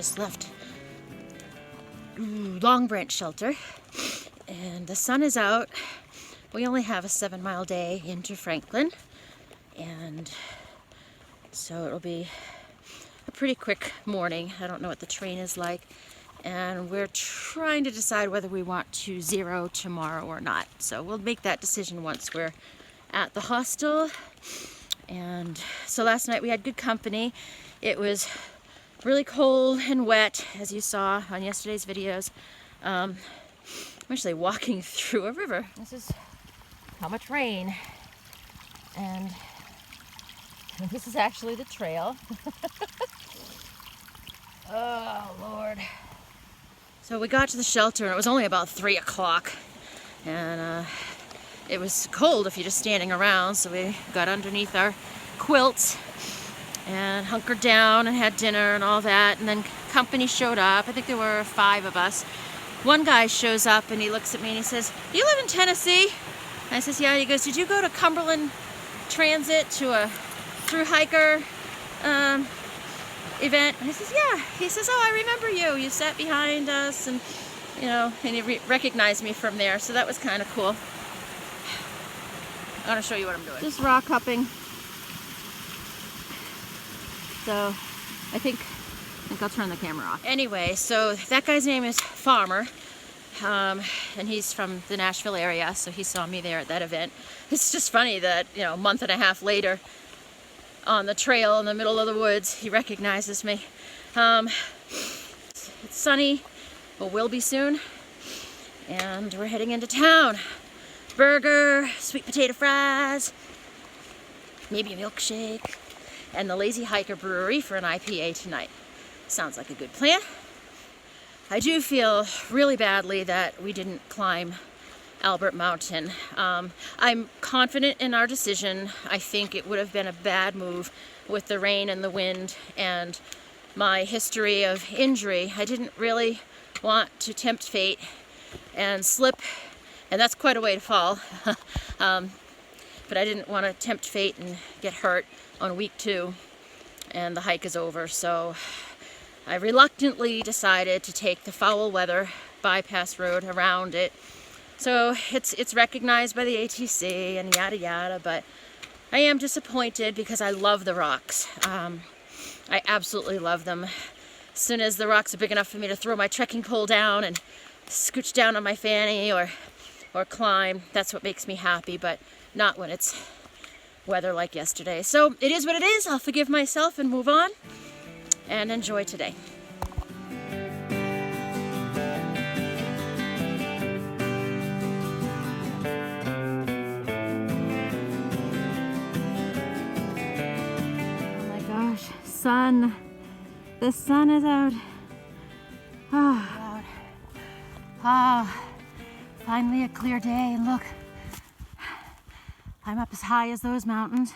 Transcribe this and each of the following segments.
just left Long Branch Shelter, and the sun is out. We only have a 7-mile day into Franklin, and so it'll be a pretty quick morning. I don't know what the train is like, and we're trying to decide whether we want to zero tomorrow or not. So we'll make that decision once we're at the hostel. And so last night we had good company. It was really cold and wet, as you saw on yesterday's videos. I'm actually walking through a river. This is how much rain. And this is actually the trail. Oh, Lord. So we got to the shelter and it was only about 3 o'clock. And it was cold if you're just standing around, so we got underneath our quilts and hunkered down and had dinner and all that. And then company showed up. I think there were 5 of us. One guy shows up and he looks at me and he says, "Do you live in Tennessee?" And I says, "Yeah." He goes, "Did you go to Cumberland Transit to a through hiker event?" And I says, "Yeah." He says, "Oh, I remember you. You sat behind us," and you know, and he recognized me from there. So that was kind of cool. I want to show you what I'm doing. Just rock hopping. So I think I'll turn the camera off. Anyway, so that guy's name is Farmer, and he's from the Nashville area, so he saw me there at that event. It's just funny that, you know, a month and a half later, on the trail in the middle of the woods, he recognizes me. It's sunny, but will be soon, and we're heading into town. Burger, sweet potato fries, maybe a milkshake, and the Lazy Hiker Brewery for an IPA tonight. Sounds like a good plan. I do feel really badly that we didn't climb Albert Mountain. I'm confident in our decision. I think it would have been a bad move with the rain and the wind and my history of injury. I didn't really want to tempt fate and slip, and that's quite a way to fall. But I didn't want to tempt fate and get hurt on week 2 and the hike is over. So I reluctantly decided to take the foul weather bypass road around it. So it's recognized by the ATC and yada yada, but I am disappointed because I love the rocks. I absolutely love them. As soon as the rocks are big enough for me to throw my trekking pole down and scooch down on my fanny or climb, that's what makes me happy, but not when it's weather like yesterday. So it is what it is. I'll forgive myself and move on and enjoy today. Oh my gosh, sun. The sun is out. Oh, finally a clear day, and look, I'm up as high as those mountains.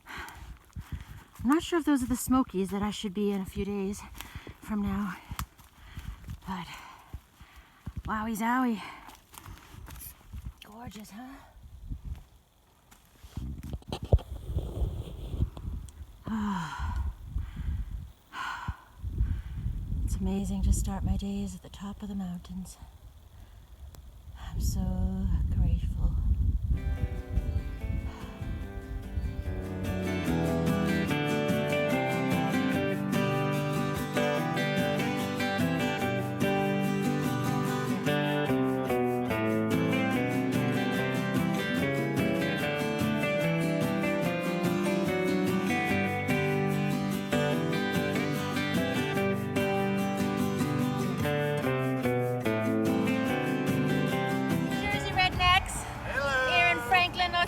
I'm not sure if those are the Smokies that I should be in a few days from now, but wowie zowie. Gorgeous, huh? It's amazing to start my days at the top of the mountains. I'm so grateful.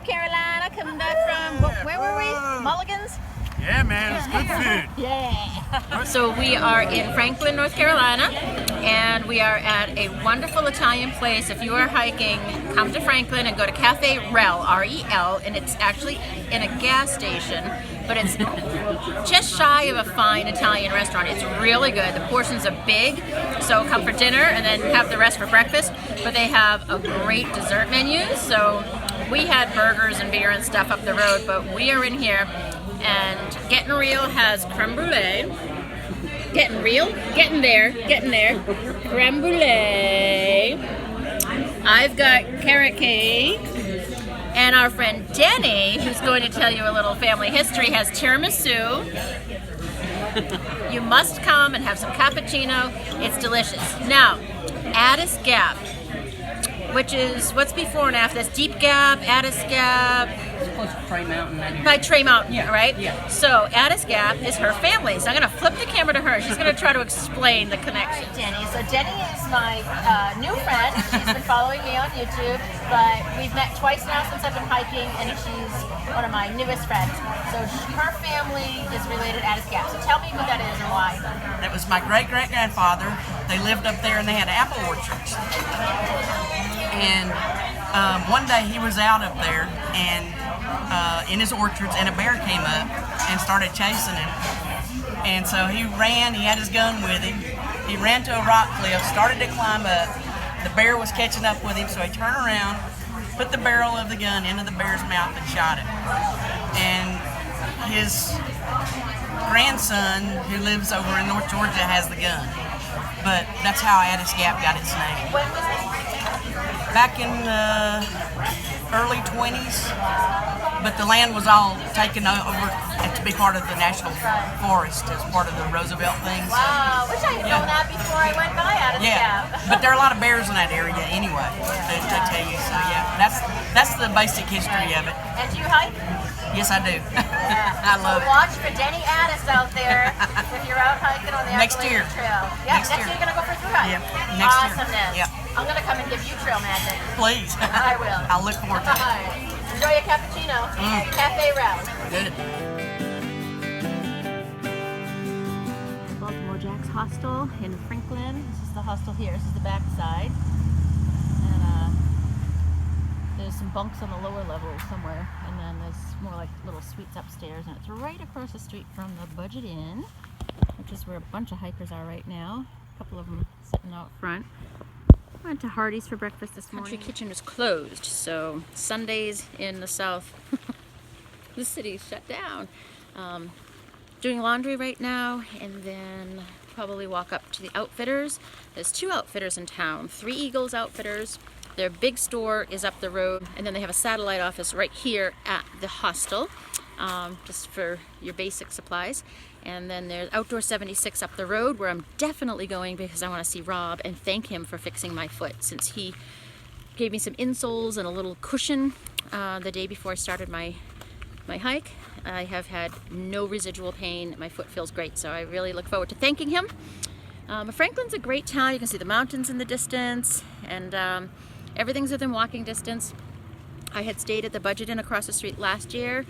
Carolina, coming back from, where were we? Mulligan's? Yeah, man, it's good food. Yeah. So we are in Franklin, North Carolina, and we are at a wonderful Italian place. If you are hiking, come to Franklin and go to Cafe Rel, R-E-L, and it's actually in a gas station, but it's just shy of a fine Italian restaurant. It's really good. The portions are big, so come for dinner and then have the rest for breakfast, but they have a great dessert menu. So we had burgers and beer and stuff up the road, but we are in here, and Getting Real has creme brulee, Getting real, getting there. Creme brulee. I've got carrot cake. And our friend Denny, who's going to tell you a little family history, has tiramisu. You must come and have some cappuccino. It's delicious. Now, Addis Gap, which is what's before and after this? Deep Gap, Addis Gap. It's close to Trey Mountain. By Trey Mountain, Yeah, right? yeah. So Addis Gap is her family. So I'm going to flip the camera to her. She's going to try to explain the connection. Denny. So Denny is my new friend. She's been following me on YouTube, but we've met twice now since I've been hiking, and she's one of my newest friends. So her family is related to Addis Gap. So tell me who that is and why. That was my great-great-grandfather. They lived up there and they had apple orchards. And one day he was out up there and in his orchards, and a bear came up and started chasing him. And so he ran, he had his gun with him. He ran to a rock cliff, started to climb up. The bear was catching up with him, so he turned around, put the barrel of the gun into the bear's mouth and shot him. And his grandson, who lives over in North Georgia, has the gun. But that's how Addis Gap got its name. When was this? Back in the early 20s, but the land was all taken over to be part of the National Forest as part of the Roosevelt thing. So, Wow, wish I had known that before I went by Addis yeah, Gap. but there are a lot of bears in that area anyway, to tell you. So yeah, that's the basic history of it. And do you hike? Yes, I do. Yeah. I love So it. watch for Denny Addis out there if you're out hiking on the Next Appalachian year. Trail. Yeah, Next next year. year you're gonna go for a through hike. Yep, next year. Awesomeness. Yep. I'm gonna come and give you trail magic. Please. I will. I'll look forward to it. All right. Enjoy your cappuccino. Cafe round. Good. Baltimore Jack's hostel in Franklin. This is the hostel here. This is the back side. And there's some bunks on the lower level somewhere. And then there's more like little suites upstairs. And it's right across the street from the Budget Inn, which is where a bunch of hikers are right now. A couple of them sitting out front. Went to Hardee's for breakfast this morning. Country Kitchen is closed, so Sundays in the south, the city's shut down. Doing laundry right now, and then probably walk up to the Outfitters. There's 2 Outfitters in town, 3 Eagles Outfitters. Their big store is up the road, and then they have a satellite office right here at the hostel, just for your basic supplies. And then there's Outdoor 76 up the road, where I'm definitely going because I want to see Rob and thank him for fixing my foot, since he gave me some insoles and a little cushion the day before I started my hike. I have had no residual pain. My foot feels great, so I really look forward to thanking him. Franklin's a great town. You can see the mountains in the distance, and everything's within walking distance. I had stayed at the Budget Inn across the street last year.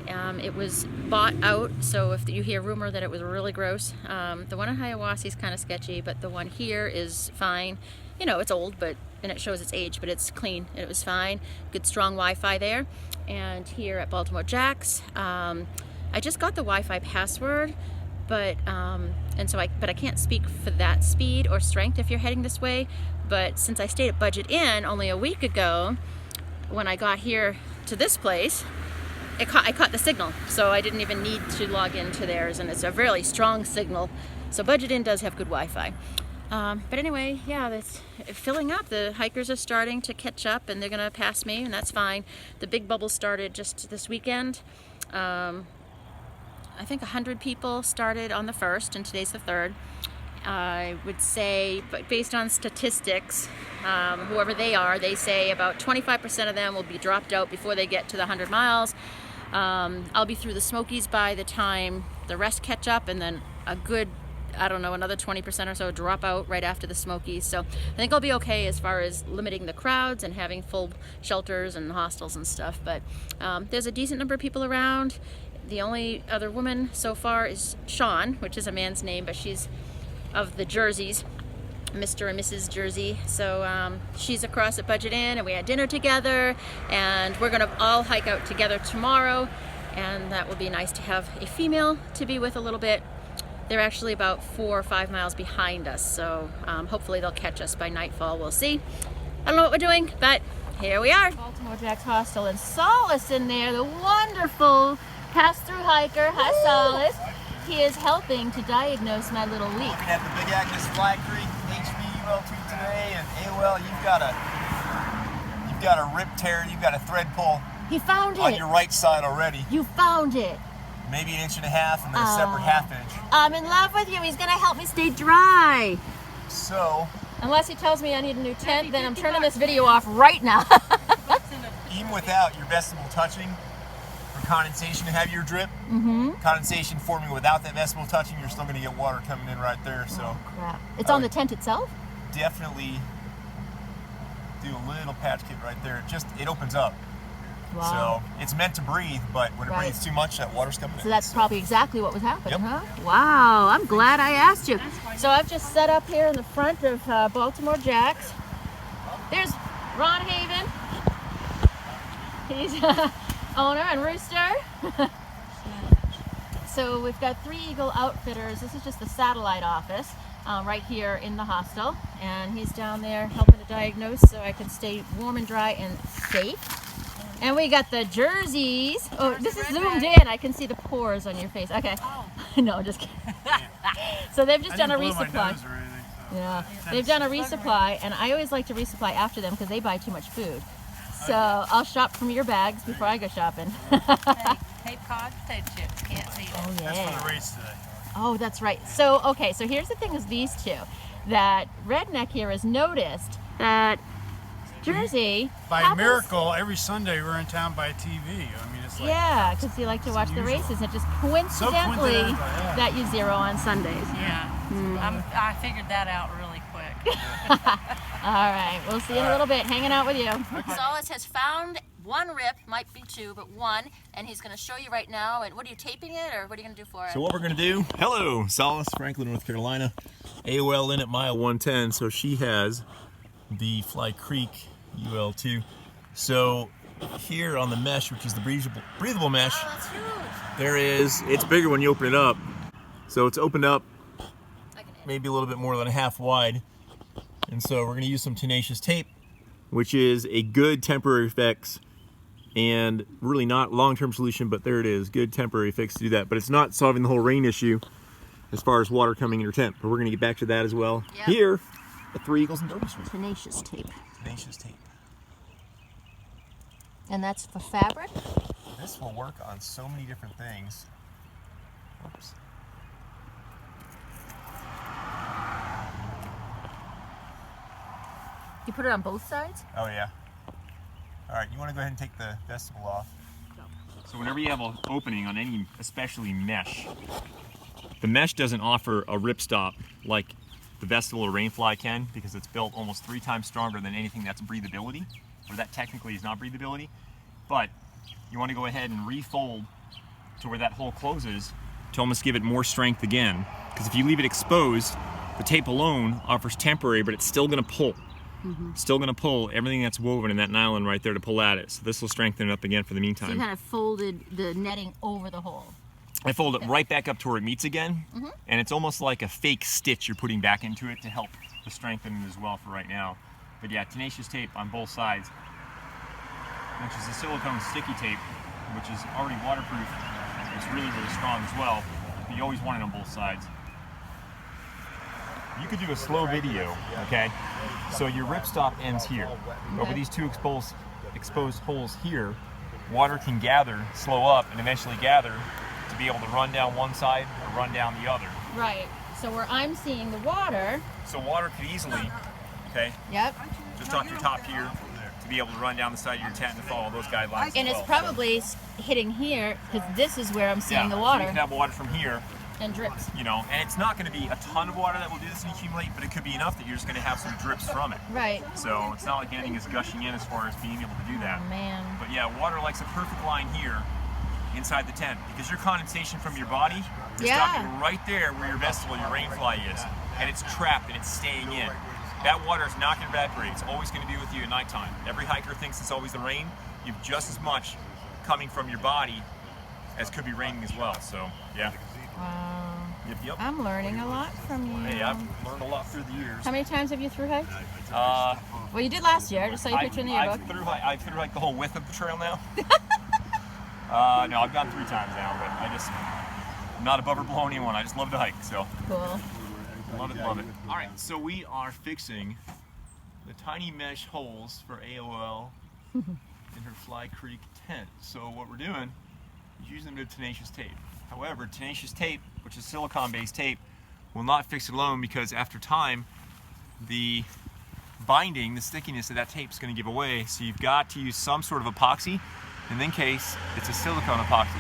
It was bought out, so if you hear rumor that it was really gross, the one in Hiawassee is kind of sketchy, but the one here is fine. You know, it's old, and it shows its age, but it's clean. It was fine. Good strong Wi-Fi there. And here at Baltimore Jack's, I just got the Wi-Fi password, but I can't speak for that speed or strength if you're heading this way. But since I stayed at Budget Inn only a week ago, when I got here to this place, I caught the signal, so I didn't even need to log into theirs, and it's a really strong signal. So Budget Inn does have good Wi-Fi. But anyway, yeah, it's filling up. The hikers are starting to catch up, and they're gonna pass me, and that's fine. The big bubble started just this weekend. I think 100 people started on the 1st, and today's the 3rd. I would say, but based on statistics, whoever they are, they say about 25% of them will be dropped out before they get to the 100 miles. I'll be through the Smokies by the time the rest catch up, and then a good, I don't know, another 20% or so drop out right after the Smokies. So I think I'll be okay as far as limiting the crowds and having full shelters and hostels and stuff. But there's a decent number of people around. The only other woman so far is Sean, which is a man's name, but she's of the Jerseys, Mr. and Mrs. Jersey. So she's across at Budget Inn, and we had dinner together, and we're gonna all hike out together tomorrow, and that will be nice to have a female to be with a little bit. They're actually about 4 or 5 miles behind us, so hopefully they'll catch us by nightfall. We'll see. I don't know what we're doing, but here we are. Baltimore Jack's Hostel, and Solace in there, the wonderful pass-through hiker. Hi, Solace. he is helping to diagnose my little leak. Looking at the Big Agnes Fly Creek HV UL2 today, and AOL, you've got a rip tear, you've got a thread pull. He found it. On your right side already. You found it. Maybe 1.5 inches and then a separate 1/2 inch. I'm in love with you. He's gonna help me stay dry. So, unless he tells me I need a new tent, then I'm turning this video off right now. even without your vestibule touching, for condensation to have your drip, condensation forming without that vestibule touching, you're still going to get water coming in right there. So, oh, crap. It's on the tent itself? Definitely do a little patch kit right there. It opens up. Wow. So it's meant to breathe, but when it breathes too much, that water's coming in. So that's probably exactly what was happening, Yep. huh? Wow, I'm glad I asked you. So I've just set up here in the front of Baltimore Jack's. There's Ron Haven. He's owner and rooster. So we've got 3 Eagle Outfitters. This is just the satellite office right here in the hostel. And he's down there helping to diagnose so I can stay warm and dry and safe. And we got the jerseys. Oh, this is zoomed in. I can see the pores on your face. Okay. No, just kidding. So they've just done a resupply. Yeah, they've done a resupply, and I always like to resupply after them because they buy too much food. So I'll shop from your bags before I go shopping. Cape Cod potato chips. Can't see it. Oh, yeah. That's for the race today. Oh, that's right. So, okay, so here's the thing with these two. That Redneck here has noticed that Jersey By happens, miracle, every Sunday we're in town by TV. I mean, it's like, yeah, because you like to watch the unusual. races. It just coincidentally yeah. that you zero on Sundays. Yeah. I figured that out really quick. All right, we'll see you in a little bit. Hanging out with you. Solace has found one rip, might be 2, but 1, and he's going to show you right now. And what are you taping it, or what are you going to do for it? So what we're going to do, hello, Solace, Franklin, North Carolina. AOL in at mile 110, so she has the Fly Creek UL2. So here on the mesh, which is the breathable mesh, Oh, that's huge. it's bigger when you open it up. So it's opened up I can maybe a little bit more than a half wide. And so we're going to use some tenacious tape, which is a good temporary fix and really not long-term solution, but there it is, good temporary fix to do that. But it's not solving the whole rain issue as far as water coming in your tent. But we're going to get back to that as well. Yep. Here at 3 Eagles and Derby Street. Tenacious tape. Tenacious tape. And that's for fabric? This will work on so many different things. Oops. You put it on both sides? Oh yeah. All right, you want to go ahead and take the vestibule off? So whenever you have an opening on any, especially mesh, the mesh doesn't offer a ripstop like the vestibule or rainfly can, because it's built almost 3 times stronger than anything that's breathability, or that technically is not breathability. But you want to go ahead and refold to where that hole closes to almost give it more strength again. Because if you leave it exposed, the tape alone offers temporary, but it's still going to pull. Still going to pull everything that's woven in that nylon right there to pull at it. So this will strengthen it up again for the meantime. So you kind of folded the netting over the hole. I fold it right back up to where it meets again, and it's almost like a fake stitch you're putting back into it to help the strengthen it as well for right now. But yeah, tenacious tape on both sides, which is a silicone sticky tape, which is already waterproof. It's really, really strong as well, but you always want it on both sides. You could do a slow video, okay? So your ripstop ends here. Over these 2 exposed holes here, water can gather, slow up, and eventually gather to be able to run down one side or run down the other. Right. So where I'm seeing the water. So water could easily, okay, Yep. just off your top here, to be able to run down the side of your tent and follow those guidelines. And as it's well. probably hitting here because this is where I'm seeing the So water you can have water from here, and drips. you know, and it's not going to be a ton of water that will do this and accumulate, but it could be enough that you're just going to have some drips from it. Right. So it's not like anything is gushing in as far as being able to do that. Oh, man. But yeah, water likes a perfect line here inside the tent because your condensation from your body is stopping right there where your vestibule, your rainfly is, and it's trapped and it's staying in. That water is not going to evaporate. It's always going to be with you at nighttime. Every hiker thinks it's always the rain. You have just as much coming from your body as could be raining as well. So yeah. Wow. Yep. I'm learning a lot from you. Hey, I've learned a lot through the years. How many times have you through hiked? Uh, Well, you did last year. I just saw your picture in the yearbook. I've through like the whole width of the trail now. No, I've gone 3 times now, but I'm not above or below anyone. I just love to hike, so Cool. love it, love it. All right, so we are fixing the tiny mesh holes for AOL in her Fly Creek tent. So what we're doing is using the tenacious tape. However, tenacious tape, which is silicone-based tape, will not fix it alone because after time, the binding, the stickiness of that tape is going to give away. So you've got to use some sort of epoxy. In this case, it's a silicone epoxy.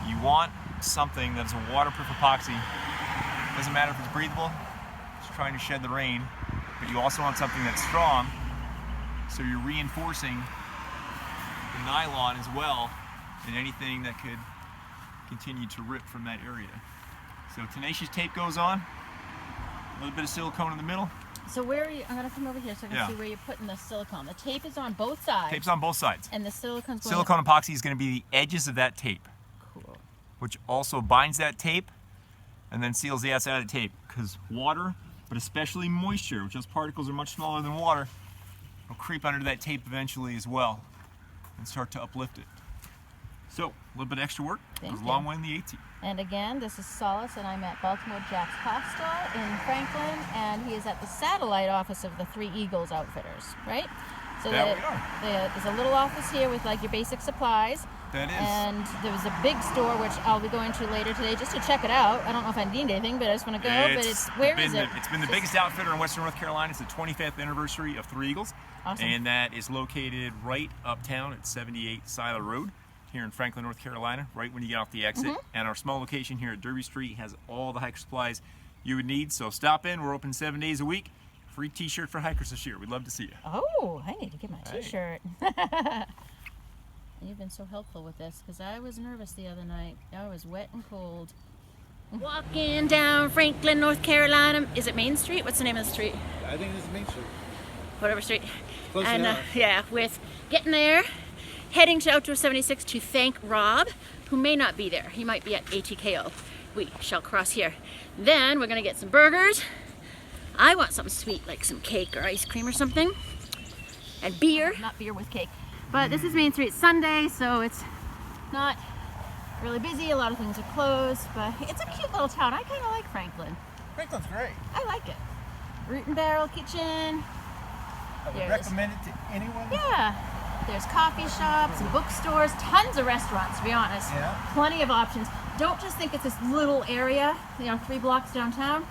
You want something that's a waterproof epoxy. Doesn't matter if it's breathable, it's trying to shed the rain, but you also want something that's strong, so you're reinforcing the nylon as well and anything that could continue to rip from that area. So tenacious tape goes on, a little bit of silicone in the middle. So where are you? I'm gonna come over here so I can see where you're putting the silicone. The tape is on both sides. Tape's on both sides. And the silicone's going Silicone epoxy is going to be the edges of that tape, Cool. which also binds that tape and then seals the outside of the tape, because water, but especially moisture, which those particles are much smaller than water, will creep under that tape eventually as well and start to uplift it. So, a little bit of extra work goes a long way in the AT. And again, this is Solace, and I'm at Baltimore Jack's Hostel in Franklin, and he is at the satellite office of the Three Eagles Outfitters, right? So There we are. there's a little office here with like your basic supplies. That is. And there was a big store which I'll be going to later today just to check it out. I don't know if I need anything, but I just want to go. Where is it? It's been the biggest outfitter in Western North Carolina. It's the 25th anniversary of Three Eagles. Awesome. And that is located right uptown at 78 Silo Road here in Franklin, North Carolina, right when you get off the exit. And our small location here at Derby Street has all the hiker supplies you would need. So stop in. We're open 7 days a week. Free t-shirt for hikers this year. We'd love to see you. Oh, I need to get my Hey. t-shirt. You've been so helpful with this because I was nervous the other night. I was wet and cold. Walking down Franklin, North Carolina. Is it Main Street? What's the name of the street? I think this is Main Street. Whatever street. Close and enough. yeah, with getting there, heading to Outdoor 76 to thank Rob, who may not be there. He might be at ATKO. We shall cross here. Then we're gonna get some burgers. I want something sweet, like some cake or ice cream or something. And beer, not beer with cake. But this is Main Street Sunday, so it's not really busy. A lot of things are closed, but it's a cute little town. I kind of like Franklin. Franklin's great. I like it. Root and Barrel Kitchen. I would There's- recommend it to anyone. Yeah. There's coffee shops and bookstores, tons of restaurants, to be honest. Yeah. Plenty of options. Don't just think it's this little area, 3 blocks downtown.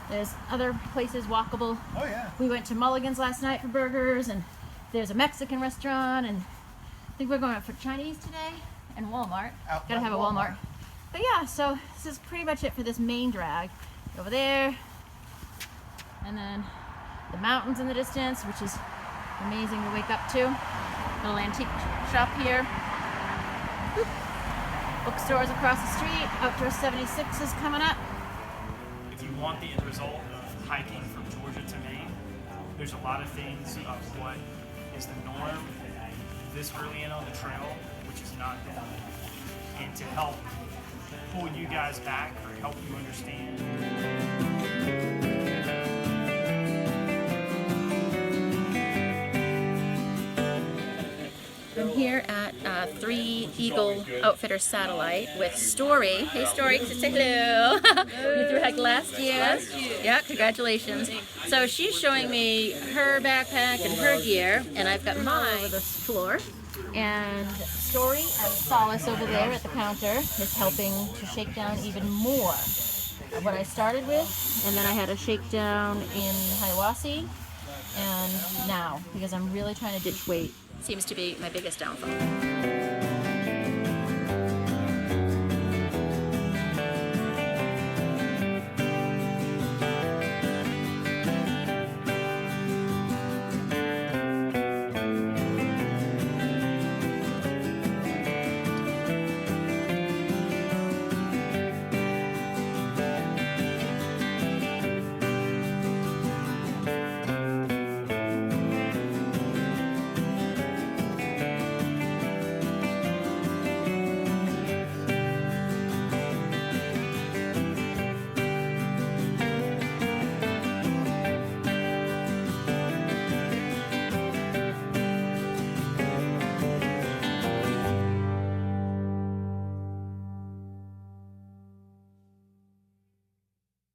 There's other places walkable. Oh yeah. We went to Mulligan's last night for burgers, and there's a Mexican restaurant, and I think we're going out for Chinese today, and Walmart. Out Gotta by have a Walmart. But yeah, so this is pretty much it for this main drag. Over there, and then the mountains in the distance, which is amazing to wake up to. Little antique shop here. Whoop. Bookstores across the street. Outdoor 76 is coming up. If you want the end result of hiking from Georgia to Maine, there's a lot of things of what is the norm this early in on the trail, which is not normal. And to help pull you guys back or help you understand. I'm here at Three Eagle Outfitter Satellite with Story. Hey Story, say hello. You threw a hike last year? Yeah, congratulations. So she's showing me her backpack and her gear, and I've got mine over this floor. And Story and Solace over there at the counter is helping to shake down even more of what I started with, and then I had a shakedown in Hiawassee, and now, because I'm really trying to ditch weight. Seems to be my biggest downfall.